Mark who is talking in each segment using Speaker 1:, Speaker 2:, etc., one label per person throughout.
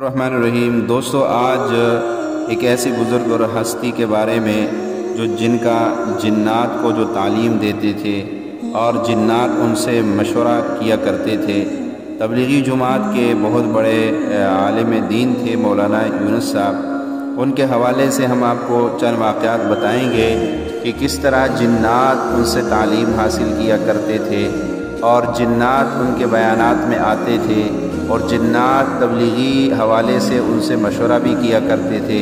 Speaker 1: الرحمن الرحیم۔ دوستو، آج ایک ایسی بزرگ اور ہستی کے بارے میں جو جن کا جنات کو جو تعلیم دیتے تھے اور جنات ان سے مشورہ کیا کرتے تھے، تبلیغی جماعت کے بہت بڑے عالم دین تھے مولانا یونس صاحب۔ ان کے حوالے سے ہم آپ کو چند واقعات بتائیں گے کہ کس طرح جنات ان سے تعلیم حاصل کیا کرتے تھے اور جنات ان کے بیانات میں آتے تھے اور جنات تبلیغی حوالے سے ان سے مشورہ بھی کیا کرتے تھے،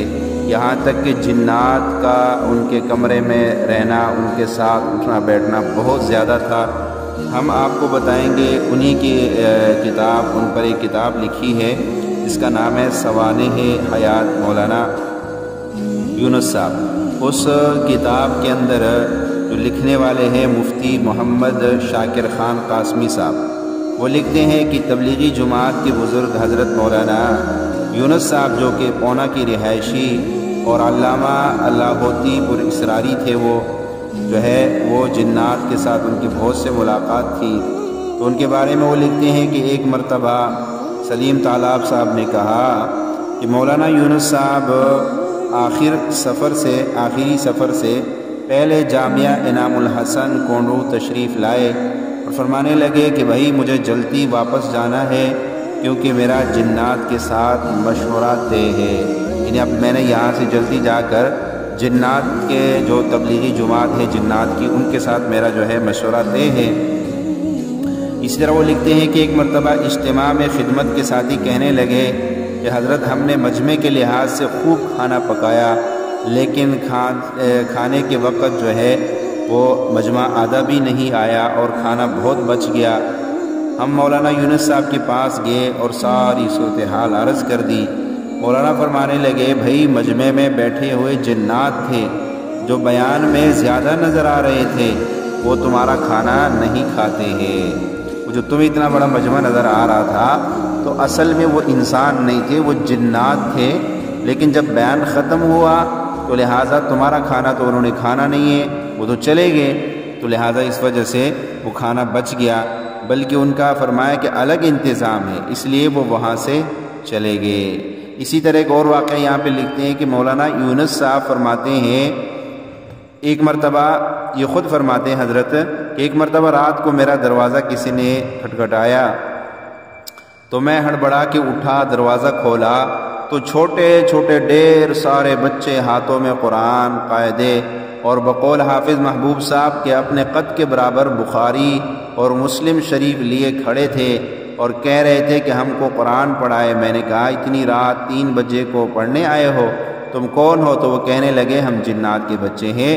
Speaker 1: یہاں تک کہ جنات کا ان کے کمرے میں رہنا، ان کے ساتھ اٹھنا بیٹھنا بہت زیادہ تھا۔ ہم آپ کو بتائیں گے انہی کی کتاب، ان پر ایک کتاب لکھی ہے جس کا نام ہے سوانح حیات مولانا یونس صاحب۔ اس کتاب کے اندر جو لکھنے والے ہیں مفتی محمد شاکر خان قاسمی صاحب، وہ لکھتے ہیں کہ تبلیغی جماعت کے بزرگ حضرت مولانا یونس صاحب جو کہ پونا کی رہائشی اور علامہ لاہوتی پر اسراری تھے، وہ جو ہے وہ جنات کے ساتھ ان کی بہت سے ملاقات تھی۔ تو ان کے بارے میں وہ لکھتے ہیں کہ ایک مرتبہ سلیم طالاب صاحب نے کہا کہ مولانا یونس صاحب آخری سفر سے پہلے جامعہ انعام الحسن کونڈو تشریف لائے اور فرمانے لگے کہ بھائی مجھے جلدی واپس جانا ہے کیونکہ میرا جنات کے ساتھ مشورہ طے ہے، یعنی اب میں نے یہاں سے جلدی جا کر جنات کے جو تبلیغی جماعت ہے جنات کی، ان کے ساتھ میرا جو ہے مشورہ طے ہے۔ اسی طرح وہ لکھتے ہیں کہ ایک مرتبہ اجتماع میں خدمت کے ساتھی کہنے لگے کہ حضرت ہم نے مجمع کے لحاظ سے خوب کھانا پکایا، لیکن کھانے کے وقت جو ہے وہ مجمع آدھا بھی نہیں آیا اور کھانا بہت بچ گیا۔ ہم مولانا یونس صاحب کے پاس گئے اور ساری صورتحال عرض کر دی۔ مولانا فرمانے لگے بھائی مجمع میں بیٹھے ہوئے جنات تھے جو بیان میں زیادہ نظر آ رہے تھے، وہ تمہارا کھانا نہیں کھاتے ہیں۔ وہ جو تمہیں اتنا بڑا مجمع نظر آ رہا تھا تو اصل میں وہ انسان نہیں تھے، وہ جنات تھے، لیکن جب بیان ختم ہوا تو لہٰذا تمہارا کھانا تو انہوں نے کھانا نہیں ہے، وہ تو چلے گئے، تو لہٰذا اس وجہ سے وہ کھانا بچ گیا، بلکہ ان کا فرمایا کہ الگ انتظام ہے اس لیے وہ وہاں سے چلے گئے۔ اسی طرح ایک اور واقعہ یہاں پہ لکھتے ہیں کہ مولانا یونس صاحب فرماتے ہیں ایک مرتبہ، یہ خود فرماتے ہیں حضرت کہ ایک مرتبہ رات کو میرا دروازہ کسی نے کھٹکھٹایا تو میں ہڑبڑا کے اٹھا، دروازہ کھولا تو چھوٹے چھوٹے ڈھیر سارے بچے ہاتھوں میں قرآن قاعدے اور بقول حافظ محبوب صاحب کے اپنے قد کے برابر بخاری اور مسلم شریف لیے کھڑے تھے اور کہہ رہے تھے کہ ہم کو قرآن پڑھائے۔ میں نے کہا اتنی رات 3 بجے کو پڑھنے آئے ہو، تم کون ہو؟ تو وہ کہنے لگے ہم جنات کے بچے ہیں۔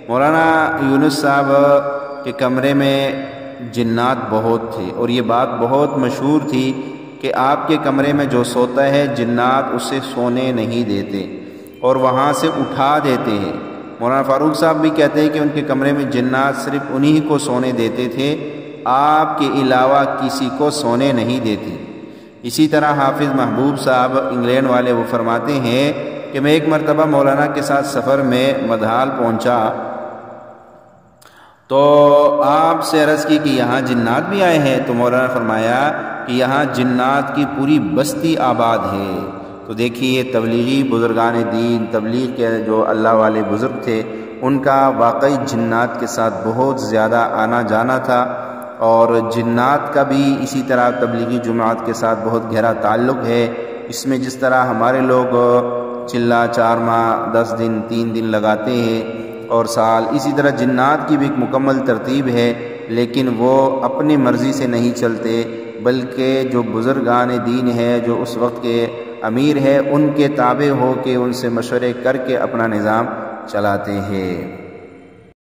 Speaker 1: مولانا یونس صاحب کے کمرے میں جنات بہت تھے اور یہ بات بہت مشہور تھی کہ آپ کے کمرے میں جو سوتا ہے جنات اسے سونے نہیں دیتے اور وہاں سے اٹھا دیتے ہیں۔ مولانا فاروق صاحب بھی کہتے ہیں کہ ان کے کمرے میں جنات صرف انہی کو سونے دیتے تھے، آپ کے علاوہ کسی کو سونے نہیں دیتے۔ اسی طرح حافظ محبوب صاحب انگلینڈ والے وہ فرماتے ہیں کہ میں ایک مرتبہ مولانا کے ساتھ سفر میں مدھال پہنچا تو آپ سے عرض کی کہ یہاں جنات بھی آئے ہیں، تو مولانا فرمایا کہ یہاں جنات کی پوری بستی آباد ہے۔ تو دیکھیے تبلیغی بزرگان دین، تبلیغ کے جو اللہ والے بزرگ تھے، ان کا واقعی جنات کے ساتھ بہت زیادہ آنا جانا تھا، اور جنات کا بھی اسی طرح تبلیغی جماعت کے ساتھ بہت گہرا تعلق ہے۔ اس میں جس طرح ہمارے لوگ چلہ 4 ماہ 10 دن 3 دن لگاتے ہیں اور سال، اسی طرح جنات کی بھی ایک مکمل ترتیب ہے، لیکن وہ اپنی مرضی سے نہیں چلتے، بلکہ جو بزرگان دین ہے، جو اس وقت کے امیر ہے، ان کے تابع ہو کے ان سے مشورے کر کے اپنا نظام چلاتے ہیں۔